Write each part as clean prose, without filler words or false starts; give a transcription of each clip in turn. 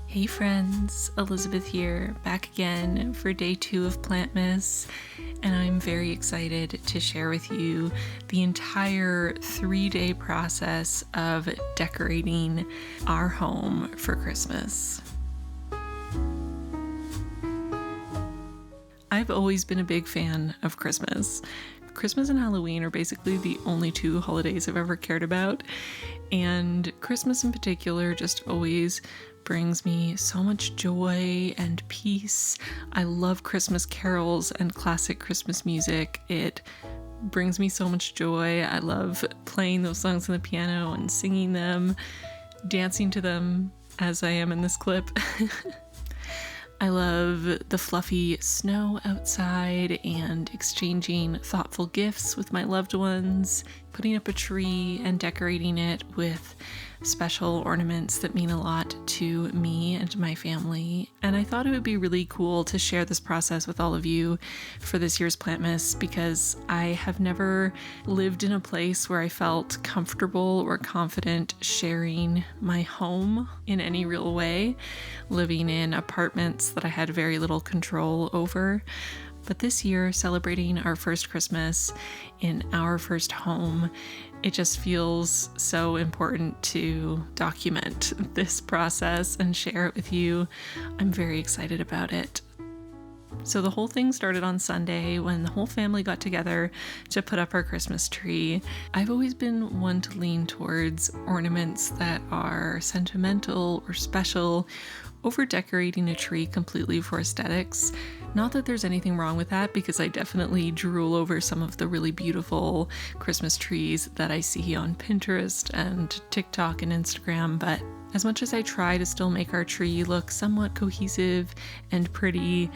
Hey friends, Elizabeth here, back again for day 2 of Plantmas, and I'm very excited to share with you the entire 3-day process of decorating our home for Christmas. I've always been a big fan of Christmas. Christmas and Halloween are basically the only 2 holidays I've ever cared about, and Christmas in particular just always brings me so much joy and peace. I love Christmas carols and classic Christmas music. It brings me so much joy. I love playing those songs on the piano and singing them, dancing to them as I am in this clip. I love the fluffy snow outside and exchanging thoughtful gifts with my loved ones, putting up a tree and decorating it with special ornaments that mean a lot to me and my family. And I thought it would be really cool to share this process with all of you for this year's Plantmas because I have never lived in a place where I felt comfortable or confident sharing my home in any real way, living in apartments that I had very little control over. But this year, celebrating our first Christmas in our first home, it just feels so important to document this process and share it with you. I'm very excited about it. So the whole thing started on Sunday when the whole family got together to put up our Christmas tree. I've always been one to lean towards ornaments that are sentimental or special over decorating a tree completely for aesthetics. Not that there's anything wrong with that, because I definitely drool over some of the really beautiful Christmas trees that I see on Pinterest and TikTok and Instagram, but as much as I try to still make our tree look somewhat cohesive and pretty,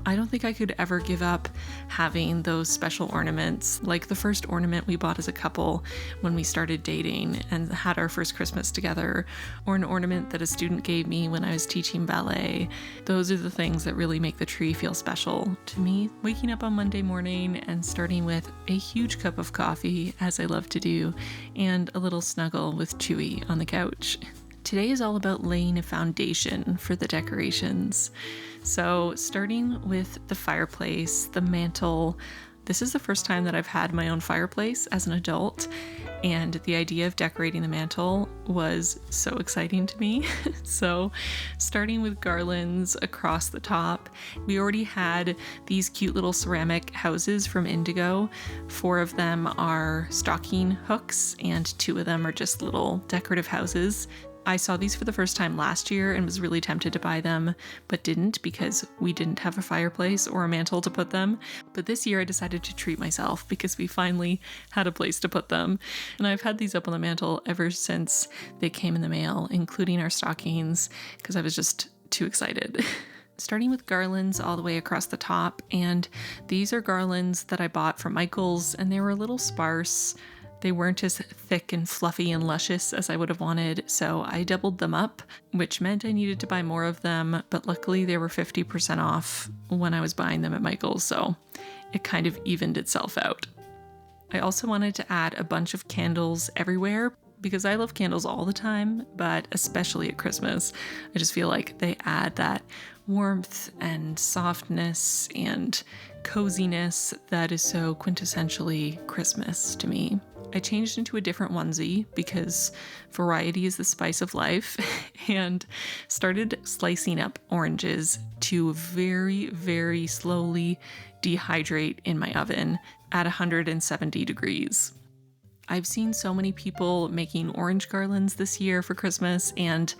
I don't think I could ever give up having those special ornaments, like the first ornament we bought as a couple when we started dating and had our first Christmas together, or an ornament that a student gave me when I was teaching ballet. Those are the things that really make the tree feel special to me. Waking up on Monday morning and starting with a huge cup of coffee, as I love to do, and a little snuggle with Chewy on the couch. Today is all about laying a foundation for the decorations. So starting with the fireplace, the mantle. This is the first time that I've had my own fireplace as an adult, and the idea of decorating the mantle was so exciting to me. So starting with garlands across the top, we already had these cute little ceramic houses from Indigo. 4 of them are stocking hooks and 2 of them are just little decorative houses. I saw these for the first time last year and was really tempted to buy them, but didn't because we didn't have a fireplace or a mantle to put them. But this year I decided to treat myself because we finally had a place to put them. And I've had these up on the mantle ever since they came in the mail, including our stockings, because I was just too excited. Starting with garlands all the way across the top, and these are garlands that I bought from Michael's, and they were a little sparse. They weren't as thick and fluffy and luscious as I would have wanted, so I doubled them up, which meant I needed to buy more of them, but luckily they were 50% off when I was buying them at Michael's, so it kind of evened itself out. I also wanted to add a bunch of candles everywhere, because I love candles all the time, but especially at Christmas. I just feel like they add that warmth and softness and coziness that is so quintessentially Christmas to me. I changed into a different onesie because variety is the spice of life and started slicing up oranges to very, very slowly dehydrate in my oven at 170 degrees. I've seen so many people making orange garlands this year for Christmas, and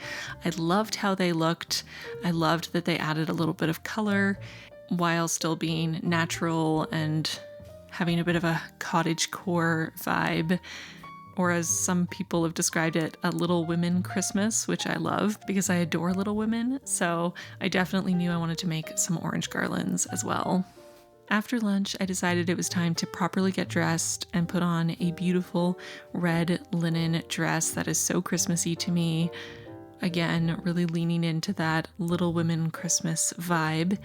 I loved how they looked. I loved that they added a little bit of color while still being natural and having a bit of a cottagecore vibe, or as some people have described it, a Little Women Christmas, which I love because I adore Little Women, so I definitely knew I wanted to make some orange garlands as well. After lunch, I decided it was time to properly get dressed and put on a beautiful red linen dress that is so Christmassy to me. Again, really leaning into that Little Women Christmas vibe.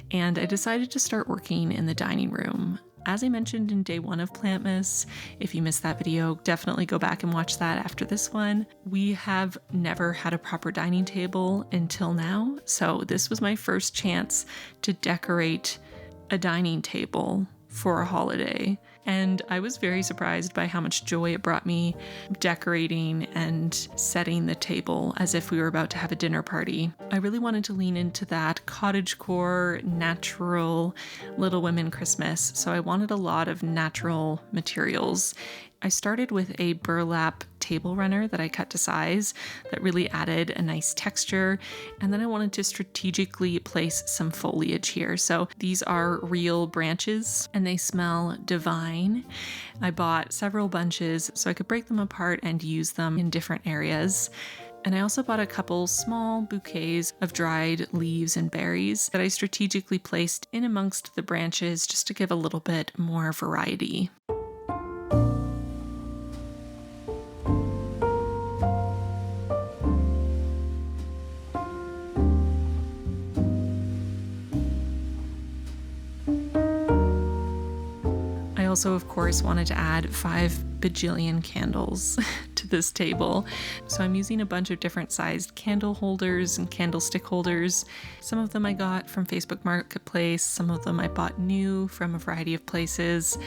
And I decided to start working in the dining room. As I mentioned in day 1 of Plantmas, if you missed that video, definitely go back and watch that after this one. We have never had a proper dining table until now, so this was my first chance to decorate a dining table for a holiday. And I was very surprised by how much joy it brought me decorating and setting the table as if we were about to have a dinner party. I really wanted to lean into that cottagecore, natural Little Women Christmas, so I wanted a lot of natural materials. I started with a burlap table runner that I cut to size that really added a nice texture, and then I wanted to strategically place some foliage here. So these are real branches and they smell divine. I bought several bunches so I could break them apart and use them in different areas. And I also bought a couple small bouquets of dried leaves and berries that I strategically placed in amongst the branches just to give a little bit more variety. I also, of course, wanted to add 5 bajillion candles to this table. So I'm using a bunch of different sized candle holders and candlestick holders. Some of them I got from Facebook Marketplace, some of them I bought new from a variety of places.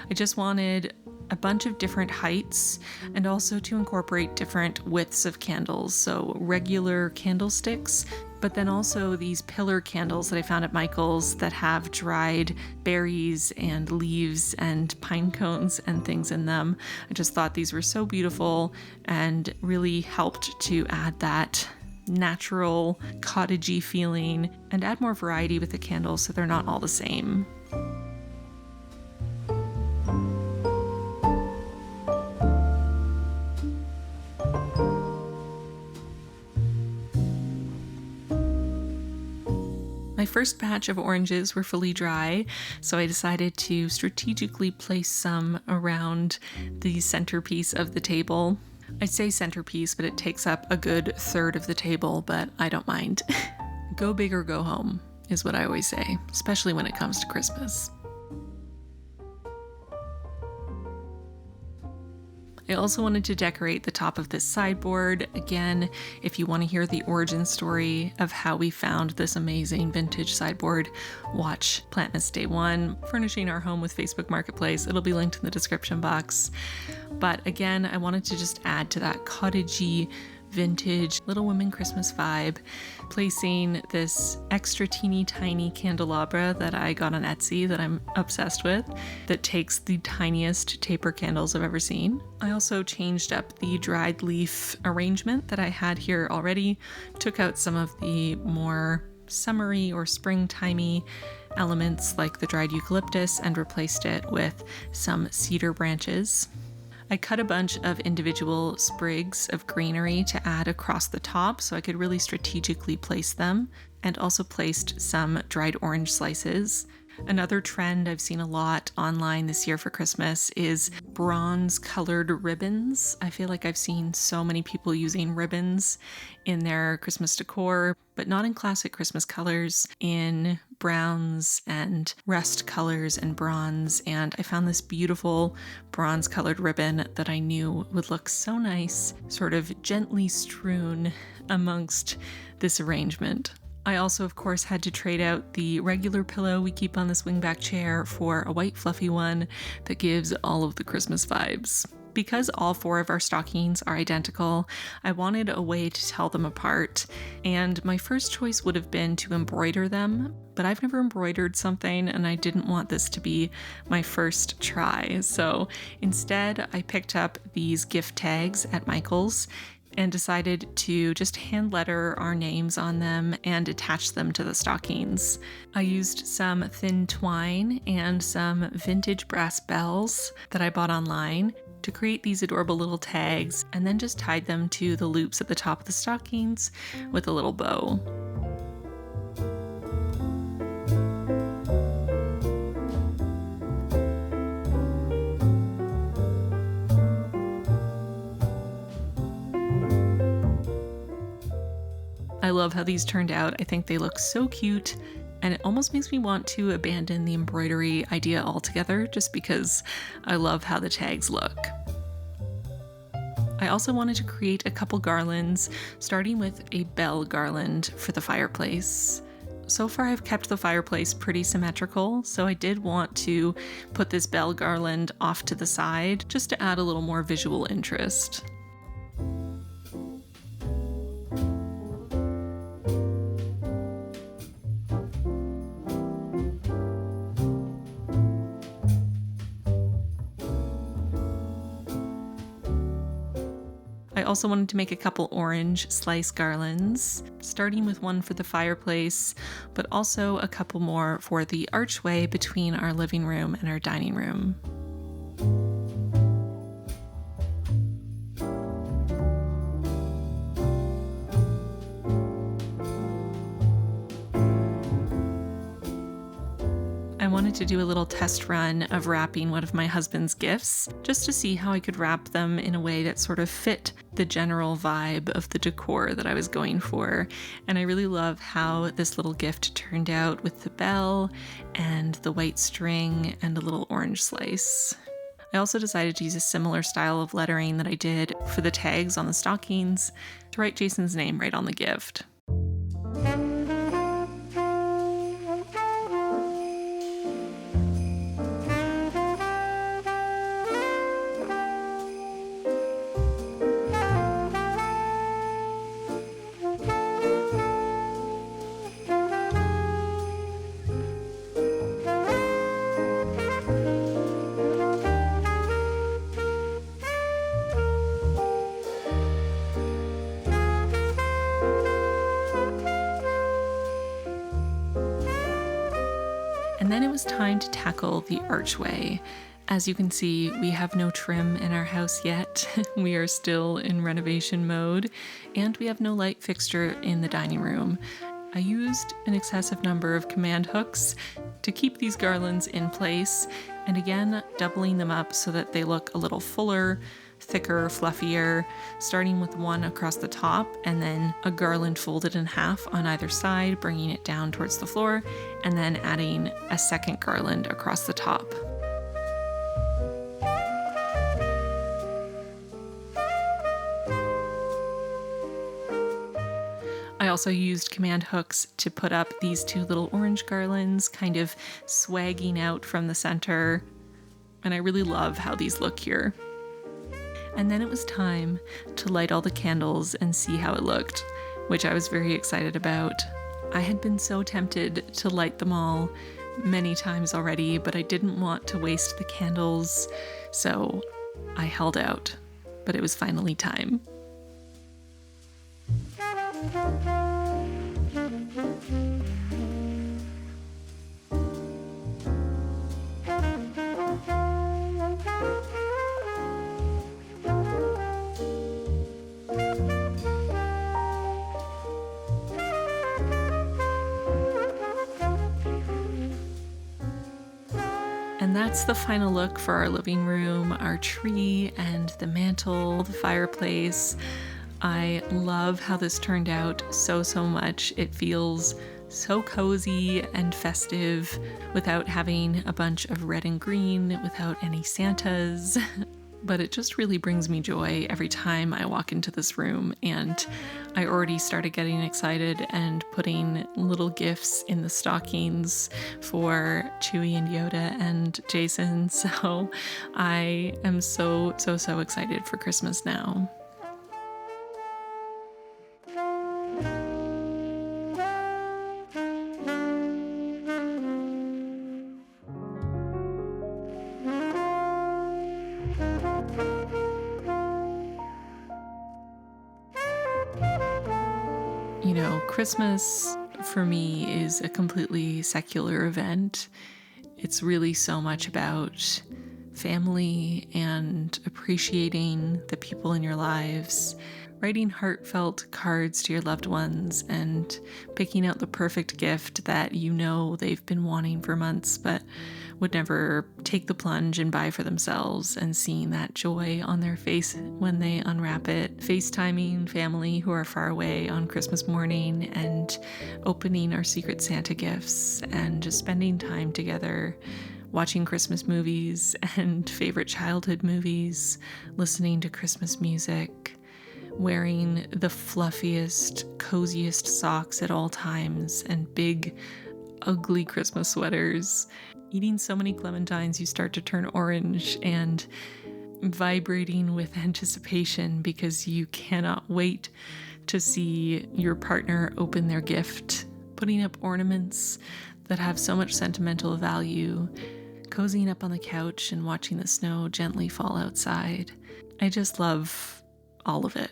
I just wanted a bunch of different heights and also to incorporate different widths of candles. So regular candlesticks, but then also these pillar candles that I found at Michael's that have dried berries and leaves and pine cones and things in them. I just thought these were so beautiful and really helped to add that natural cottagey feeling and add more variety with the candles so they're not all the same. My first batch of oranges were fully dry, so I decided to strategically place some around the centerpiece of the table. I say centerpiece, but it takes up a good third of the table, but I don't mind. Go big or go home is what I always say, especially when it comes to Christmas. I also wanted to decorate the top of this sideboard. Again, if you want to hear the origin story of how we found this amazing vintage sideboard, watch Plantmas Day 1, Furnishing Our Home with Facebook Marketplace. It'll be linked in the description box. But again, I wanted to just add to that cottagey, vintage Little Women Christmas vibe, placing this extra teeny tiny candelabra that I got on Etsy that I'm obsessed with that takes the tiniest taper candles I've ever seen. I also changed up the dried leaf arrangement that I had here already, took out some of the more summery or springtimey elements like the dried eucalyptus and replaced it with some cedar branches. I cut a bunch of individual sprigs of greenery to add across the top so I could really strategically place them, and also placed some dried orange slices. Another trend I've seen a lot online this year for Christmas is bronze colored ribbons. I feel like I've seen so many people using ribbons in their Christmas decor, but not in classic Christmas colors, in browns and rust colors and bronze. And I found this beautiful bronze colored ribbon that I knew would look so nice, sort of gently strewn amongst this arrangement. I also, of course, had to trade out the regular pillow we keep on this wingback chair for a white fluffy one that gives all of the Christmas vibes. Because all 4 of our stockings are identical, I wanted a way to tell them apart, and my first choice would have been to embroider them, but I've never embroidered something and I didn't want this to be my first try. So instead, I picked up these gift tags at Michael's and decided to just hand letter our names on them and attach them to the stockings. I used some thin twine and some vintage brass bells that I bought online to create these adorable little tags, and then just tied them to the loops at the top of the stockings with a little bow. I love how these turned out. I think they look so cute and it almost makes me want to abandon the embroidery idea altogether just because I love how the tags look. I also wanted to create a couple garlands, starting with a bell garland for the fireplace. So far I've kept the fireplace pretty symmetrical, so I did want to put this bell garland off to the side just to add a little more visual interest. I also wanted to make a couple orange slice garlands, starting with one for the fireplace, but also a couple more for the archway between our living room and our dining room. I wanted to do a little test run of wrapping one of my husband's gifts, just to see how I could wrap them in a way that sort of fit the general vibe of the decor that I was going for. And I really love how this little gift turned out with the bell and the white string and a little orange slice. I also decided to use a similar style of lettering that I did for the tags on the stockings to write Jason's name right on the gift. And then it was time to tackle the archway. As you can see, we have no trim in our house yet. We are still in renovation mode, and we have no light fixture in the dining room. I used an excessive number of command hooks to keep these garlands in place, and again, doubling them up so that they look a little fuller, thicker, fluffier, starting with one across the top and then a garland folded in half on either side, bringing it down towards the floor, and then adding a second garland across the top. I also used command hooks to put up these two little orange garlands, kind of swagging out from the center, and I really love how these look here. And then it was time to light all the candles and see how it looked, which I was very excited about. I had been so tempted to light them all many times already, but I didn't want to waste the candles, so I held out. But it was finally time. And that's the final look for our living room, our tree, and the mantle, the fireplace. I love how this turned out so much. It feels so cozy and festive without having a bunch of red and green, without any Santas. But it just really brings me joy every time I walk into this room, and I already started getting excited and putting little gifts in the stockings for Chewie and Yoda and Jason, so I am so excited for Christmas now. You know, Christmas for me is a completely secular event. It's really so much about family and appreciating the people in your lives, writing heartfelt cards to your loved ones, and picking out the perfect gift that you know they've been wanting for months but would never take the plunge and buy for themselves, and seeing that joy on their face when they unwrap it, FaceTiming family who are far away on Christmas morning and opening our Secret Santa gifts, and just spending time together watching Christmas movies and favorite childhood movies, listening to Christmas music, wearing the fluffiest, coziest socks at all times, and big, ugly Christmas sweaters, eating so many clementines you start to turn orange, and vibrating with anticipation because you cannot wait to see your partner open their gift, putting up ornaments that have so much sentimental value, cozying up on the couch and watching the snow gently fall outside. I just love all of it.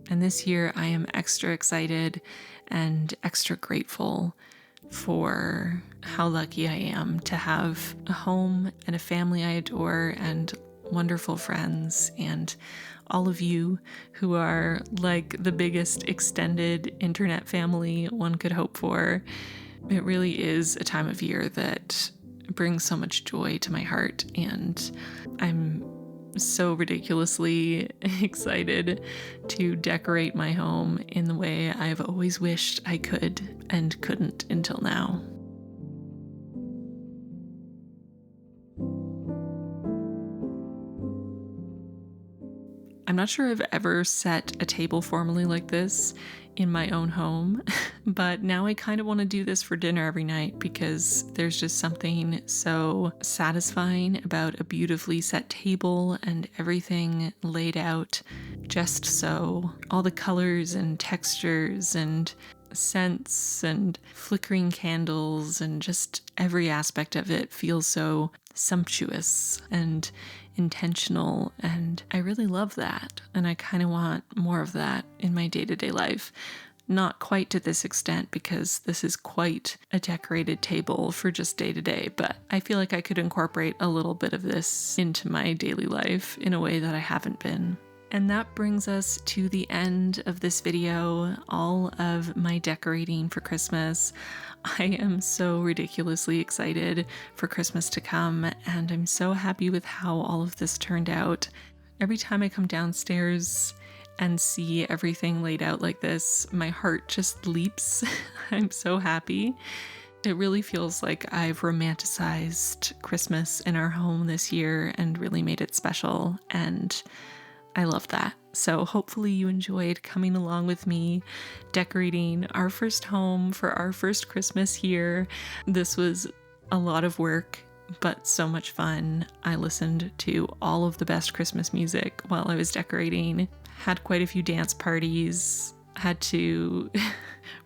And this year I am extra excited and extra grateful for how lucky I am to have a home and a family I adore and wonderful friends, and all of you who are like the biggest extended internet family one could hope for. It really is a time of year that brings so much joy to my heart, and I'm so ridiculously excited to decorate my home in the way I've always wished I could and couldn't until now. I'm not sure I've ever set a table formally like this in my own home, but now I kind of want to do this for dinner every night because there's just something so satisfying about a beautifully set table and everything laid out just so. All the colors and textures and scents and flickering candles and just every aspect of it feels so sumptuous and intentional, and I really love that, and I kind of want more of that in my day-to-day life. Not quite to this extent because this is quite a decorated table for just day-to-day, but I feel like I could incorporate a little bit of this into my daily life in a way that I haven't been. And that brings us to the end of this video, all of my decorating for Christmas. I am so ridiculously excited for Christmas to come, and I'm so happy with how all of this turned out. Every time I come downstairs and see everything laid out like this, my heart just leaps. I'm so happy. It really feels like I've romanticized Christmas in our home this year and really made it special, and I love that. So hopefully you enjoyed coming along with me, decorating our first home for our first Christmas here. This was a lot of work, but so much fun. I listened to all of the best Christmas music while I was decorating, had quite a few dance parties, had to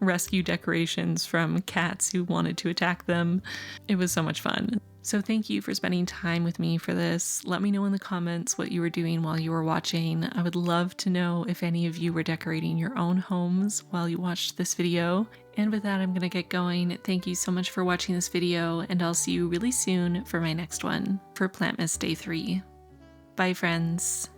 rescue decorations from cats who wanted to attack them. It was so much fun. So thank you for spending time with me for this. Let me know in the comments what you were doing while you were watching. I would love to know if any of you were decorating your own homes while you watched this video. And with that, I'm going to get going. Thank you so much for watching this video, and I'll see you really soon for my next one for Plantmas Day 3. Bye, friends.